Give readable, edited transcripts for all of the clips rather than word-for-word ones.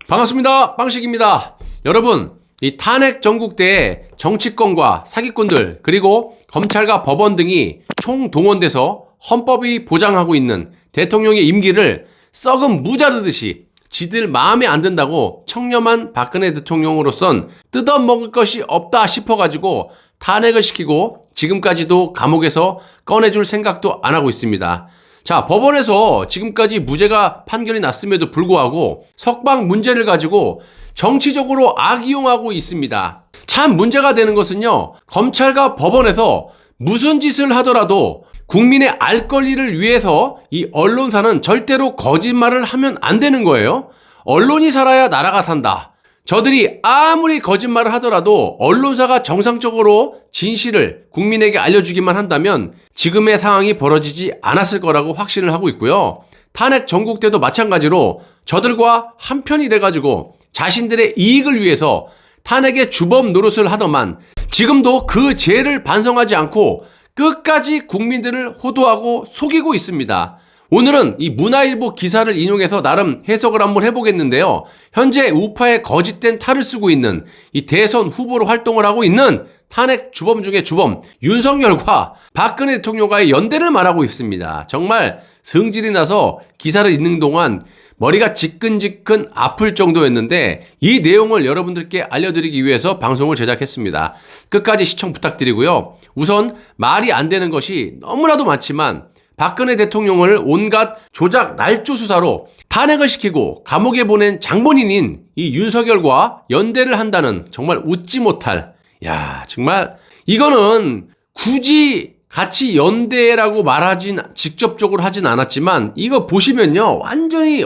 반갑습니다. 빵식입니다. 여러분, 이 탄핵 전국대에 정치권과 사기꾼들 그리고 검찰과 법원 등이 총동원돼서 헌법이 보장하고 있는 대통령의 임기를 썩은 무자르듯이 지들 마음에 안 든다고 청렴한 박근혜 대통령으로선 뜯어먹을 것이 없다 싶어가지고 탄핵을 시키고 지금까지도 감옥에서 꺼내줄 생각도 안 하고 있습니다. 자, 법원에서 지금까지 무죄가 판결이 났음에도 불구하고 석방 문제를 가지고 정치적으로 악이용하고 있습니다. 참 문제가 되는 것은요, 검찰과 법원에서 무슨 짓을 하더라도 국민의 알 권리를 위해서 이 언론사는 절대로 거짓말을 하면 안 되는 거예요. 언론이 살아야 나라가 산다. 저들이 아무리 거짓말을 하더라도 언론사가 정상적으로 진실을 국민에게 알려주기만 한다면 지금의 상황이 벌어지지 않았을 거라고 확신을 하고 있고요. 탄핵 전국 때도 마찬가지로 저들과 한편이 돼가지고 자신들의 이익을 위해서 탄핵의 주범 노릇을 하더만 지금도 그 죄를 반성하지 않고 끝까지 국민들을 호도하고 속이고 있습니다. 오늘은 이 문화일보 기사를 인용해서 나름 해석을 한번 해보겠는데요. 현재 우파의 거짓된 탈을 쓰고 있는 이 대선 후보로 활동을 하고 있는 탄핵 주범 중에 주범 윤석열과 박근혜 대통령과의 연대를 말하고 있습니다. 정말 성질이 나서 기사를 읽는 동안 머리가 지끈지끈 아플 정도였는데 이 내용을 여러분들께 알려드리기 위해서 방송을 제작했습니다. 끝까지 시청 부탁드리고요. 우선 말이 안 되는 것이 너무나도 많지만 박근혜 대통령을 온갖 조작 날조 수사로 탄핵을 시키고 감옥에 보낸 장본인인 이 윤석열과 연대를 한다는 정말 웃지 못할, 정말 이거는 굳이 같이 연대라고 말하진 직접적으로 하진 않았지만 이거 보시면요 완전히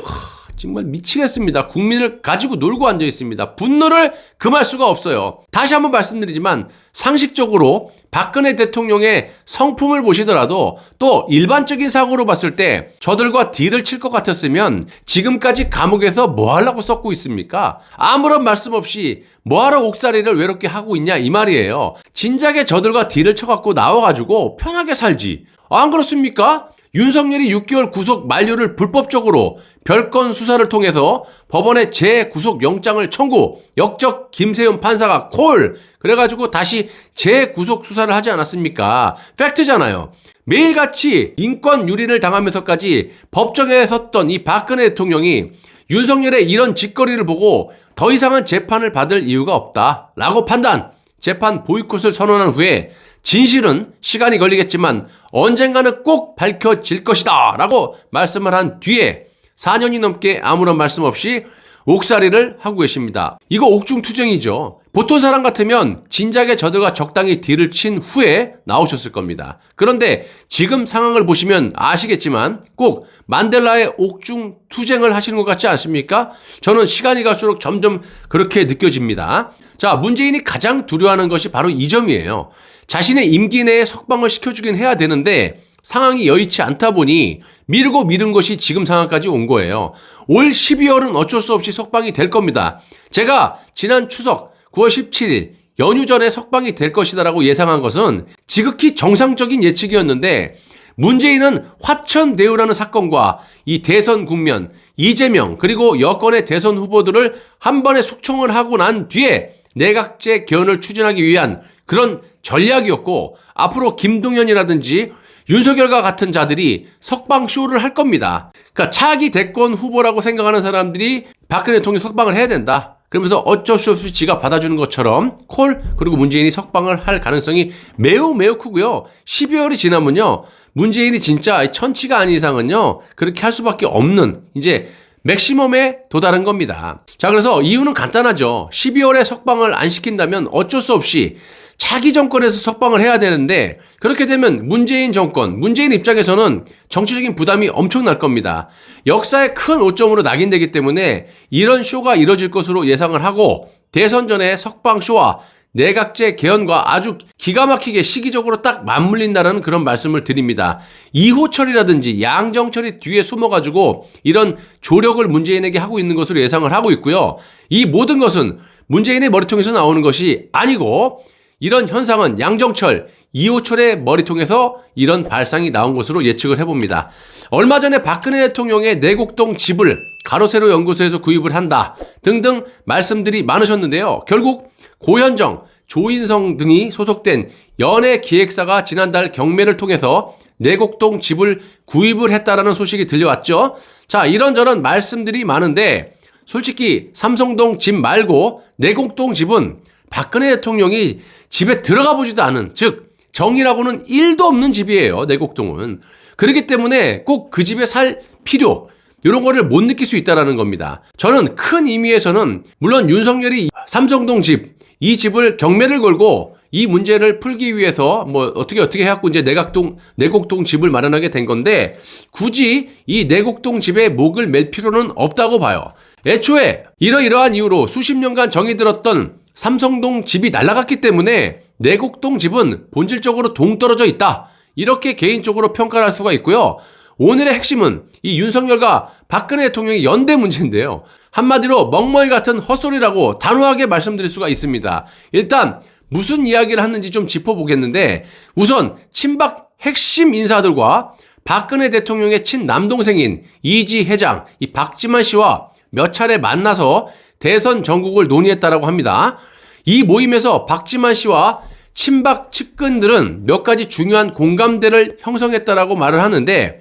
정말 미치겠습니다. 국민을 가지고 놀고 앉아 있습니다. 분노를 금할 수가 없어요. 다시 한번 말씀드리지만 상식적으로 박근혜 대통령의 성품을 보시더라도 또 일반적인 사고로 봤을 때 저들과 딜을 칠 것 같았으면 지금까지 감옥에서 뭐 하려고 썩고 있습니까? 아무런 말씀 없이 뭐하러 옥살이를 외롭게 하고 있냐 이 말이에요. 진작에 저들과 딜을 쳐갖고 나와가지고 편하게 살지. 안 그렇습니까? 윤석열이 6개월 구속 만료를 불법적으로 별건 수사를 통해서 법원에 재구속 영장을 청구, 역적 김세윤 판사가 콜! 그래가지고 다시 재구속 수사를 하지 않았습니까? 팩트잖아요. 매일같이 인권 유린을 당하면서까지 법정에 섰던 이 박근혜 대통령이 윤석열의 이런 짓거리를 보고 더 이상은 재판을 받을 이유가 없다 라고 판단, 재판 보이콧을 선언한 후에 진실은 시간이 걸리겠지만 언젠가는 꼭 밝혀질 것이다 라고 말씀을 한 뒤에 4년이 넘게 아무런 말씀 없이 옥살이를 하고 계십니다. 이거 옥중투쟁이죠. 보통 사람 같으면 진작에 저들과 적당히 딜을 친 후에 나오셨을 겁니다. 그런데 지금 상황을 보시면 아시겠지만 꼭 만델라의 옥중투쟁을 하시는 것 같지 않습니까? 저는 시간이 갈수록 점점 그렇게 느껴집니다. 자, 문재인이 가장 두려워하는 것이 바로 이 점이에요. 자신의 임기 내에 석방을 시켜주긴 해야 되는데 상황이 여의치 않다 보니 미루고 미룬 것이 지금 상황까지 온 거예요. 올 12월은 어쩔 수 없이 석방이 될 겁니다. 제가 지난 추석 9월 17일 연휴 전에 석방이 될 것이다라고 예상한 것은 지극히 정상적인 예측이었는데 문재인은 화천대유라는 사건과 이 대선 국면, 이재명 그리고 여권의 대선 후보들을 한 번에 숙청을 하고 난 뒤에 내각제 개헌을 추진하기 위한 그런 전략이었고 앞으로 김동연이라든지 윤석열과 같은 자들이 석방쇼를 할 겁니다. 그러니까 차기 대권 후보라고 생각하는 사람들이 박근혜 대통령 석방을 해야 된다. 그러면서 어쩔 수 없이 지가 받아주는 것처럼 콜 그리고 문재인이 석방을 할 가능성이 매우 매우 크고요. 12월이 지나면요. 문재인이 진짜 천치가 아닌 이상은요. 그렇게 할 수밖에 없는 이제 맥시멈에 도달한 겁니다. 자, 그래서 이유는 간단하죠. 12월에 석방을 안 시킨다면 어쩔 수 없이 차기 정권에서 석방을 해야 되는데 그렇게 되면 문재인 정권, 문재인 입장에서는 정치적인 부담이 엄청날 겁니다. 역사의 큰 오점으로 낙인되기 때문에 이런 쇼가 이뤄질 것으로 예상을 하고 대선 전에 석방 쇼와 내각제 개헌과 아주 기가 막히게 시기적으로 딱 맞물린다는 그런 말씀을 드립니다. 이호철이라든지 양정철이 뒤에 숨어가지고 이런 조력을 문재인에게 하고 있는 것으로 예상을 하고 있고요. 이 모든 것은 문재인의 머리통에서 나오는 것이 아니고 이런 현상은 양정철, 이호철의 머리통에서 이런 발상이 나온 것으로 예측을 해봅니다. 얼마 전에 박근혜 대통령의 내곡동 집을 가로세로 연구소에서 구입을 한다 등등 말씀들이 많으셨는데요. 결국 고현정, 조인성 등이 소속된 연예기획사가 지난달 경매를 통해서 내곡동 집을 구입을 했다라는 소식이 들려왔죠. 자, 이런저런 말씀들이 많은데 솔직히 삼성동 집 말고 내곡동 집은 박근혜 대통령이 집에 들어가 보지도 않은, 즉 정이라고는 1도 없는 집이에요. 내곡동은. 그렇기 때문에 꼭 그 집에 살 필요, 이런 거를 못 느낄 수 있다는 겁니다. 저는 큰 의미에서는 물론 윤석열이 삼성동 집, 이 집을 경매를 걸고 이 문제를 풀기 위해서 뭐 어떻게 해갖고 이제 내곡동 집을 마련하게 된 건데 굳이 이 내곡동 집에 목을 맬 필요는 없다고 봐요. 애초에 이러이러한 이유로 수십 년간 정이 들었던 삼성동 집이 날아갔기 때문에 내곡동 집은 본질적으로 동떨어져 있다. 이렇게 개인적으로 평가를 할 수가 있고요. 오늘의 핵심은 이 윤석열과 박근혜 대통령의 연대 문제인데요. 한마디로 멍멍이 같은 헛소리라고 단호하게 말씀드릴 수가 있습니다. 일단 무슨 이야기를 하는지 좀 짚어보겠는데 우선 친박 핵심 인사들과 박근혜 대통령의 친남동생인 이지 회장, 이 박지만 씨와 몇 차례 만나서 대선 전국을 논의했다라고 합니다. 이 모임에서 박지만 씨와 친박 측근들은 몇 가지 중요한 공감대를 형성했다라고 말을 하는데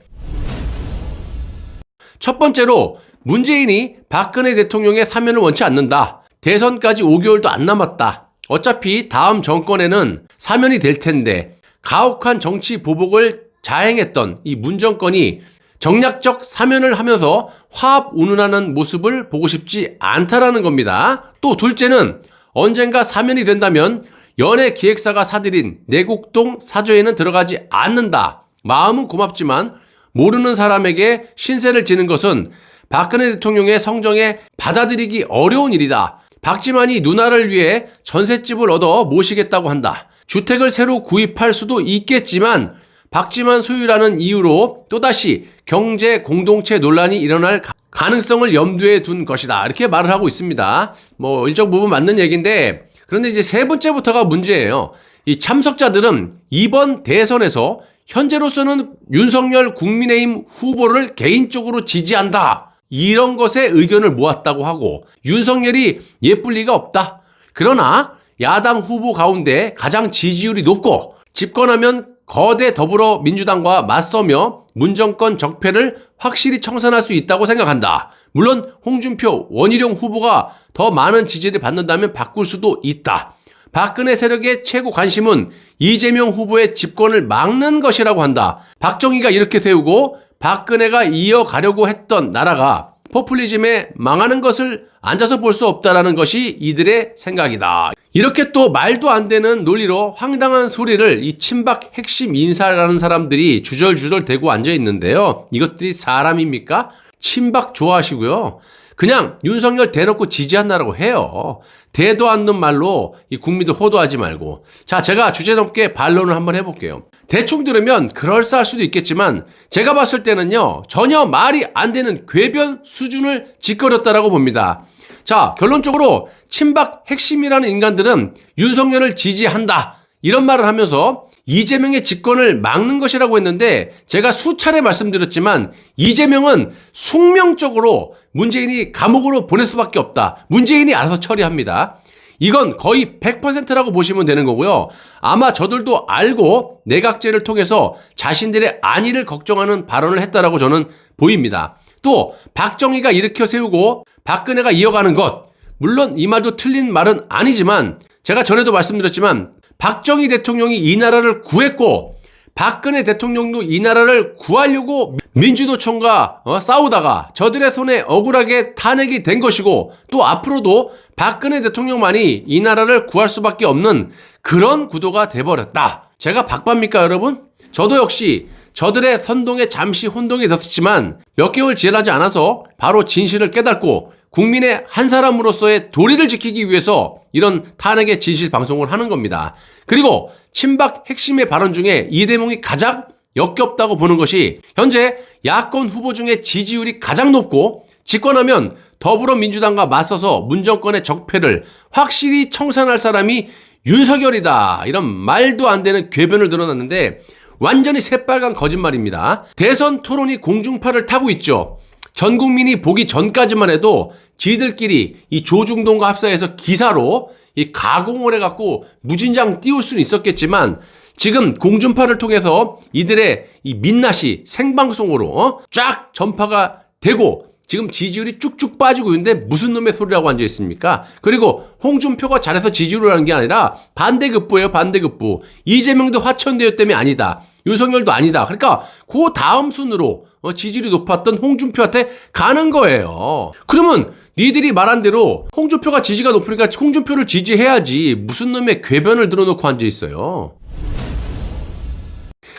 첫 번째로 문재인이 박근혜 대통령의 사면을 원치 않는다. 대선까지 5개월도 안 남았다. 어차피 다음 정권에는 사면이 될 텐데 가혹한 정치 보복을 자행했던 이 문 정권이 정략적 사면을 하면서 화합 운운하는 모습을 보고 싶지 않다라는 겁니다. 또 둘째는 언젠가 사면이 된다면 연예기획사가 사들인 내곡동 사저에는 들어가지 않는다. 마음은 고맙지만 모르는 사람에게 신세를 지는 것은 박근혜 대통령의 성정에 받아들이기 어려운 일이다. 박지만이 누나를 위해 전셋집을 얻어 모시겠다고 한다. 주택을 새로 구입할 수도 있겠지만 박지만 소유라는 이유로 또다시 경제 공동체 논란이 일어날 가능성을 염두에 둔 것이다. 이렇게 말을 하고 있습니다. 뭐 일정 부분 맞는 얘기인데 그런데 이제 세 번째부터가 문제예요. 이 참석자들은 이번 대선에서 현재로서는 윤석열 국민의힘 후보를 개인적으로 지지한다. 이런 것에 의견을 모았다고 하고 윤석열이 예쁠 리가 없다. 그러나 야당 후보 가운데 가장 지지율이 높고 집권하면 거대 더불어민주당과 맞서며 문정권 적폐를 확실히 청산할 수 있다고 생각한다. 물론 홍준표, 원희룡 후보가 더 많은 지지를 받는다면 바꿀 수도 있다. 박근혜 세력의 최고 관심은 이재명 후보의 집권을 막는 것이라고 한다. 박정희가 이렇게 세우고 박근혜가 이어가려고 했던 나라가 포퓰리즘에 망하는 것을 앉아서 볼 수 없다라는 것이 이들의 생각이다. 이렇게 또 말도 안 되는 논리로 황당한 소리를 이 친박 핵심 인사라는 사람들이 주절주절 대고 앉아 있는데요. 이것들이 사람입니까? 친박 좋아하시고요. 그냥 윤석열 대놓고 지지한다라고 해요. 대도 않는 말로 이 국민들 호도하지 말고. 자, 제가 주제 넘게 반론을 한번 해볼게요. 대충 들으면 그럴싸할 수도 있겠지만 제가 봤을 때는요. 전혀 말이 안 되는 궤변 수준을 짓거렸다라고 봅니다. 자, 결론적으로 친박 핵심이라는 인간들은 윤석열을 지지한다. 이런 말을 하면서 이재명의 집권을 막는 것이라고 했는데 제가 수차례 말씀드렸지만 이재명은 숙명적으로 문재인이 감옥으로 보낼 수밖에 없다. 문재인이 알아서 처리합니다. 이건 거의 100%라고 보시면 되는 거고요. 아마 저들도 알고 내각제를 통해서 자신들의 안위를 걱정하는 발언을 했다라고 저는 보입니다. 또 박정희가 일으켜 세우고 박근혜가 이어가는 것, 물론 이 말도 틀린 말은 아니지만 제가 전에도 말씀드렸지만 박정희 대통령이 이 나라를 구했고 박근혜 대통령도 이 나라를 구하려고 민주노총과 싸우다가 저들의 손에 억울하게 탄핵이 된 것이고 또 앞으로도 박근혜 대통령만이 이 나라를 구할 수밖에 없는 그런 구도가 돼버렸다. 제가 박박입니까 여러분? 저도 역시 저들의 선동에 잠시 혼동이 됐었지만 몇 개월 지나지 않아서 바로 진실을 깨닫고 국민의 한 사람으로서의 도리를 지키기 위해서 이런 탄핵의 진실 방송을 하는 겁니다. 그리고 친박 핵심의 발언 중에 이대목이 가장 역겹다고 보는 것이 현재 야권 후보 중에 지지율이 가장 높고 집권하면 더불어민주당과 맞서서 문정권의 적폐를 확실히 청산할 사람이 윤석열이다 이런 말도 안 되는 궤변을 늘어놨는데 완전히 새빨간 거짓말입니다. 대선 토론이 공중파를 타고 있죠. 전 국민이 보기 전까지만 해도 지들끼리 이 조중동과 합사해서 기사로 이 가공을 해갖고 무진장 띄울 수는 있었겠지만 지금 공중파를 통해서 이들의 이 민낯이 생방송으로 쫙 전파가 되고 지금 지지율이 쭉쭉 빠지고 있는데 무슨 놈의 소리라고 앉아있습니까? 그리고 홍준표가 잘해서 지지율을 하는 게 아니라 반대급부예요. 반대급부. 이재명도 화천대유 때문에 아니다. 윤석열도 아니다. 그러니까 그 다음 순으로 지지율이 높았던 홍준표한테 가는 거예요. 그러면 니들이 말한 대로 홍준표가 지지가 높으니까 홍준표를 지지해야지 무슨 놈의 궤변을 들어놓고 앉아있어요.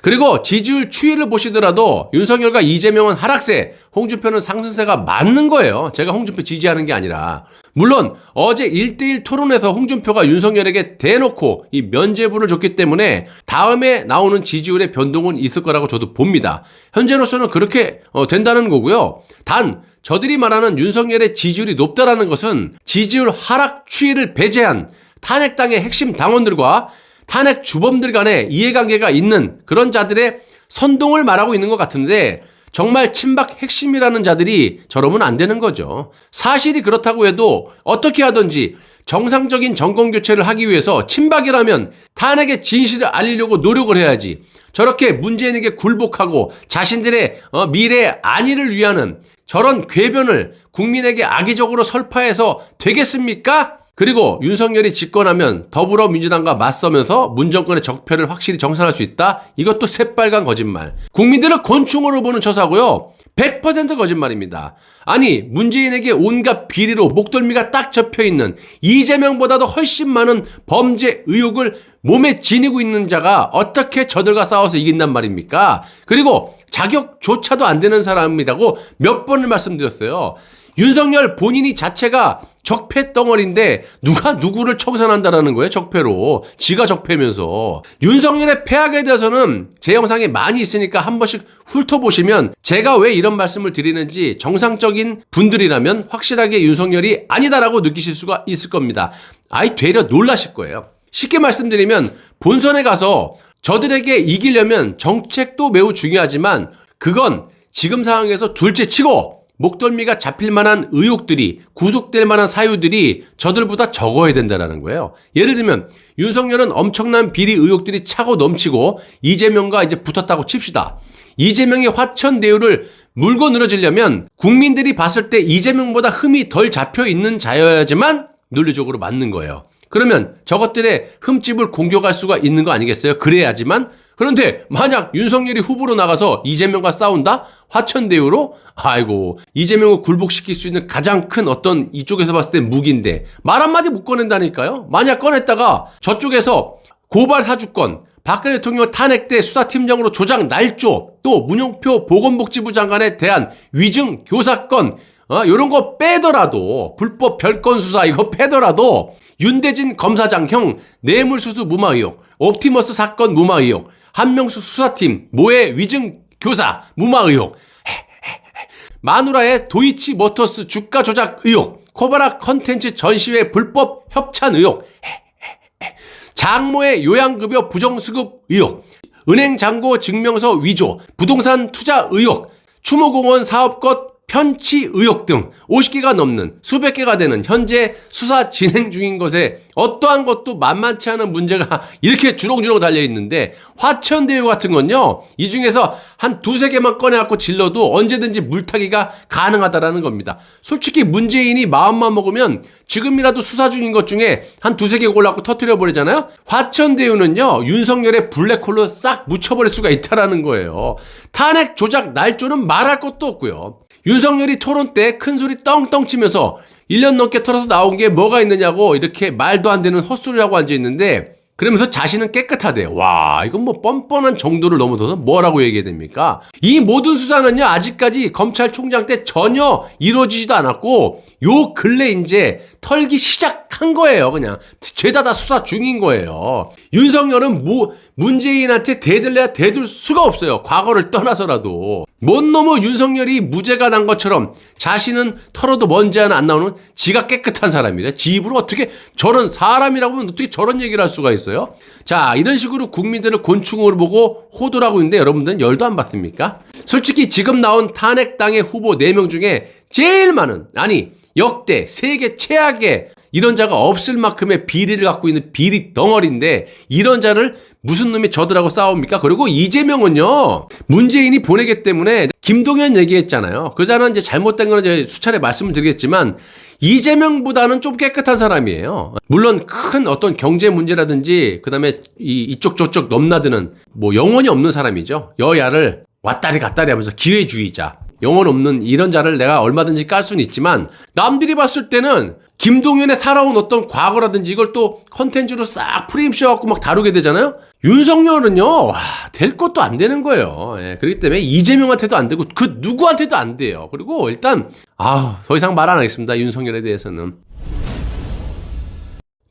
그리고 지지율 추이를 보시더라도 윤석열과 이재명은 하락세, 홍준표는 상승세가 맞는 거예요. 제가 홍준표 지지하는 게 아니라. 물론 어제 1대1 토론에서 홍준표가 윤석열에게 대놓고 이 면죄부를 줬기 때문에 다음에 나오는 지지율의 변동은 있을 거라고 저도 봅니다. 현재로서는 그렇게 된다는 거고요. 단 저들이 말하는 윤석열의 지지율이 높다라는 것은 지지율 하락 추이를 배제한 탄핵당의 핵심 당원들과 탄핵 주범들 간에 이해관계가 있는 그런 자들의 선동을 말하고 있는 것 같은데 정말 친박 핵심이라는 자들이 저러면 안 되는 거죠. 사실이 그렇다고 해도 어떻게 하든지 정상적인 정권교체를 하기 위해서 친박이라면 탄핵의 진실을 알리려고 노력을 해야지 저렇게 문재인에게 굴복하고 자신들의 미래의 안위를 위하는 저런 궤변을 국민에게 악의적으로 설파해서 되겠습니까? 그리고 윤석열이 집권하면 더불어민주당과 맞서면서 문정권의 적폐를 확실히 정산할 수 있다? 이것도 새빨간 거짓말. 국민들을 곤충으로 보는 처사고요. 100% 거짓말입니다. 아니 문재인에게 온갖 비리로 목덜미가 딱 접혀있는 이재명보다도 훨씬 많은 범죄 의혹을 몸에 지니고 있는 자가 어떻게 저들과 싸워서 이긴단 말입니까? 그리고 자격조차도 안 되는 사람이라고 몇 번을 말씀드렸어요. 윤석열 본인이 자체가 적폐 덩어리인데 누가 누구를 청산한다라는 거예요. 적폐로. 지가 적폐면서. 윤석열의 패악에 대해서는 제 영상에 많이 있으니까 한 번씩 훑어보시면 제가 왜 이런 말씀을 드리는지 정상적인 분들이라면 확실하게 윤석열이 아니다라고 느끼실 수가 있을 겁니다. 아이 되려 놀라실 거예요. 쉽게 말씀드리면 본선에 가서 저들에게 이기려면 정책도 매우 중요하지만 그건 지금 상황에서 둘째 치고 목덜미가 잡힐 만한 의혹들이 구속될 만한 사유들이 저들보다 적어야 된다는 거예요. 예를 들면 윤석열은 엄청난 비리 의혹들이 차고 넘치고 이재명과 이제 붙었다고 칩시다. 이재명의 화천대유를 물고 늘어지려면 국민들이 봤을 때 이재명보다 흠이 덜 잡혀있는 자여야지만 논리적으로 맞는 거예요. 그러면 저것들의 흠집을 공격할 수가 있는 거 아니겠어요? 그래야지만. 그런데 만약 윤석열이 후보로 나가서 이재명과 싸운다? 화천대유로? 아이고 이재명을 굴복시킬 수 있는 가장 큰 어떤 이쪽에서 봤을 때 무기인데 말 한마디 못 꺼낸다니까요? 만약 꺼냈다가 저쪽에서 고발 사주권, 박근혜 대통령 탄핵 때 수사팀장으로 조작 날조, 또 문용표 보건복지부 장관에 대한 위증 교사건 요런 거 빼더라도 불법 별건 수사 이거 빼더라도 윤대진 검사장 형 뇌물수수 무마 의혹, 옵티머스 사건 무마 의혹, 한명숙 수사팀 모해 위증 교사 무마 의혹, 마누라의 도이치 모터스 주가 조작 의혹, 코바라 컨텐츠 전시회 불법 협찬 의혹, 장모의 요양급여 부정수급 의혹, 은행 잔고 증명서 위조, 부동산 투자 의혹, 추모공원 사업권 편취 의혹 등 50개가 넘는 수백 개가 되는 현재 수사 진행 중인 것에 어떠한 것도 만만치 않은 문제가 이렇게 주렁주렁 달려있는데 화천대유 같은 건요. 이 중에서 한 두세 개만 꺼내갖고 질러도 언제든지 물타기가 가능하다라는 겁니다. 솔직히 문재인이 마음만 먹으면 지금이라도 수사 중인 것 중에 한 두세 개 골라갖고 터뜨려버리잖아요. 화천대유는요. 윤석열의 블랙홀로 싹 묻혀버릴 수가 있다라는 거예요. 탄핵 조작 날조는 말할 것도 없고요. 윤석열이 토론 때 큰소리 떵떵 치면서 1년 넘게 털어서 나온 게 뭐가 있느냐고 이렇게 말도 안 되는 헛소리라고 앉아있는데 그러면서 자신은 깨끗하대. 와 이건 뭐 뻔뻔한 정도를 넘어서서 뭐라고 얘기해야 됩니까? 이 모든 수사는요 아직까지 검찰총장 때 전혀 이루어지지도 않았고 요 근래 이제 털기 시작 시작한 거예요. 그냥 죄다 다 수사 중인 거예요. 윤석열은 문재인한테 대들래야 대들 수가 없어요. 과거를 떠나서라도. 뭔 놈의 윤석열이 무죄가 난 것처럼 자신은 털어도 먼지 하나 안 나오는 지가 깨끗한 사람이래. 지 입으로 어떻게 저런 사람이라고 하면 어떻게 저런 얘기를 할 수가 있어요? 자, 이런 식으로 국민들을 곤충으로 보고 호도를 하고 있는데 여러분들은 열도 안 받습니까? 솔직히 지금 나온 탄핵당의 후보 4명 중에 제일 많은, 아니 역대 세계 최악의 이런 자가 없을 만큼의 비리를 갖고 있는 비리 덩어리인데 이런 자를 무슨 놈이 저들하고 싸웁니까? 그리고 이재명은요, 문재인이 보내기 때문에 김동연 얘기했잖아요. 그 자는 이제 잘못된 거는 이제 수차례 말씀을 드리겠지만 이재명보다는 좀 깨끗한 사람이에요. 물론 큰 어떤 경제 문제라든지 그다음에 이쪽 저쪽 넘나드는 뭐 영혼이 없는 사람이죠. 여야를 왔다리 갔다리 하면서 기회주의자, 영혼 없는 이런 자를 내가 얼마든지 깔 수는 있지만 남들이 봤을 때는 김동연의 살아온 어떤 과거라든지 이걸 또 컨텐츠로 싹 프레임 씌워갖고 막 다루게 되잖아요. 윤석열은요, 될 것도 안 되는 거예요. 예, 그렇기 때문에 이재명한테도 안 되고 그 누구한테도 안 돼요. 그리고 일단 더 이상 말 안 하겠습니다. 윤석열에 대해서는.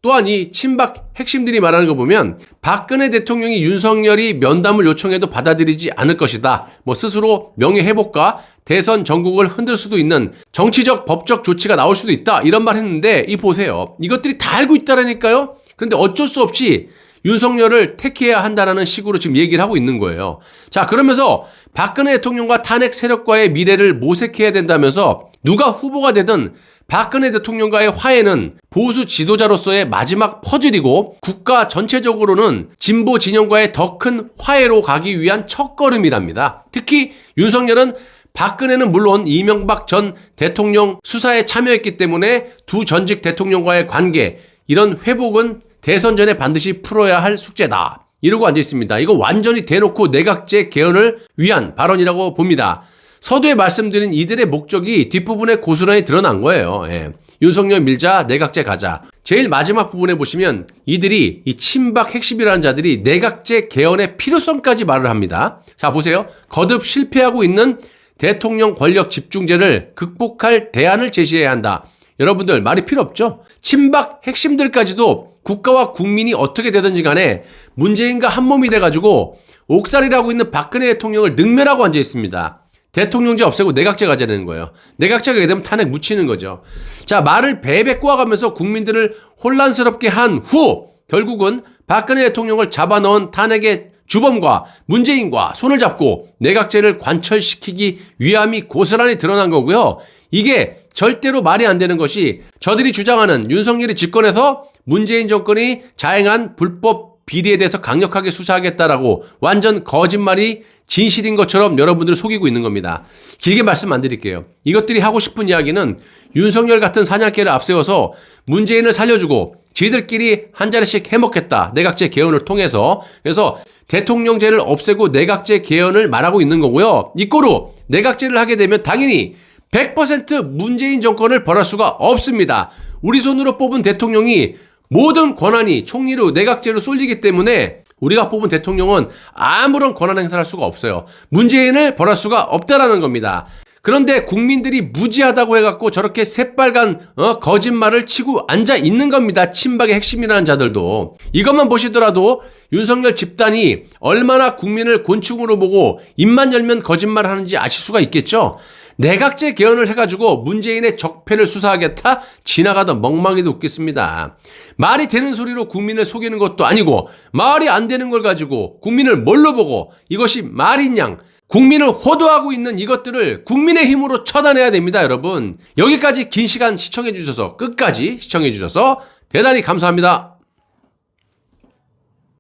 또한 이 친박 핵심들이 말하는 거 보면 박근혜 대통령이 윤석열이 면담을 요청해도 받아들이지 않을 것이다. 뭐 스스로 명예회복과 대선 전국을 흔들 수도 있는 정치적 법적 조치가 나올 수도 있다. 이런 말 했는데 이 보세요. 이것들이 다 알고 있다라니까요. 그런데 어쩔 수 없이 윤석열을 택해야 한다는 식으로 지금 얘기를 하고 있는 거예요. 자, 그러면서 박근혜 대통령과 탄핵 세력과의 미래를 모색해야 된다면서 누가 후보가 되든 박근혜 대통령과의 화해는 보수 지도자로서의 마지막 퍼즐이고 국가 전체적으로는 진보 진영과의 더 큰 화해로 가기 위한 첫걸음이랍니다. 특히 윤석열은 박근혜는 물론 이명박 전 대통령 수사에 참여했기 때문에 두 전직 대통령과의 관계, 이런 회복은 대선 전에 반드시 풀어야 할 숙제다. 이러고 앉아 있습니다. 이거 완전히 대놓고 내각제 개헌을 위한 발언이라고 봅니다. 서두에 말씀드린 이들의 목적이 뒷부분에 고스란히 드러난 거예요. 예. 윤석열 밀자, 내각제 가자. 제일 마지막 부분에 보시면 이들이 이 친박 핵심이라는 자들이 내각제 개헌의 필요성까지 말을 합니다. 자, 보세요. 거듭 실패하고 있는 대통령 권력 집중제를 극복할 대안을 제시해야 한다. 여러분들 말이 필요 없죠? 친박 핵심들까지도 국가와 국민이 어떻게 되든지 간에 문재인과 한몸이 돼가지고 옥살이라고 있는 박근혜 대통령을 능멸하고 앉아 있습니다. 대통령제 없애고 내각제 가자는 거예요. 내각제가 되게 되면 탄핵 묻히는 거죠. 자, 말을 베베 꼬아가면서 국민들을 혼란스럽게 한 후 결국은 박근혜 대통령을 잡아넣은 탄핵의 주범과 문재인과 손을 잡고 내각제를 관철시키기 위함이 고스란히 드러난 거고요. 이게 절대로 말이 안 되는 것이 저들이 주장하는 윤석열이 집권해서 문재인 정권이 자행한 불법 비리에 대해서 강력하게 수사하겠다라고 완전 거짓말이 진실인 것처럼 여러분들을 속이고 있는 겁니다. 길게 말씀 안 드릴게요. 이것들이 하고 싶은 이야기는 윤석열 같은 사냥개를 앞세워서 문재인을 살려주고 지들끼리 한 자리씩 해먹겠다. 내각제 개헌을 통해서. 그래서 대통령제를 없애고 내각제 개헌을 말하고 있는 거고요. 이꼬로 내각제를 하게 되면 당연히 100% 문재인 정권을 벌할 수가 없습니다. 우리 손으로 뽑은 대통령이 모든 권한이 총리로 내각제로 쏠리기 때문에 우리가 뽑은 대통령은 아무런 권한 행사를 할 수가 없어요. 문재인을 벌할 수가 없다라는 겁니다. 그런데 국민들이 무지하다고 해갖고 저렇게 새빨간 거짓말을 치고 앉아 있는 겁니다. 친박의 핵심이라는 자들도. 이것만 보시더라도 윤석열 집단이 얼마나 국민을 곤충으로 보고 입만 열면 거짓말을 하는지 아실 수가 있겠죠. 내각제 개헌을 해가지고 문재인의 적폐를 수사하겠다? 지나가던 멍멍이도 웃겠습니다. 말이 되는 소리로 국민을 속이는 것도 아니고 말이 안 되는 걸 가지고 국민을 뭘로 보고 이것이 말이냐, 국민을 호도하고 있는 이것들을 국민의 힘으로 처단해야 됩니다. 여러분, 여기까지 긴 시간 시청해 주셔서 끝까지 시청해 주셔서 대단히 감사합니다.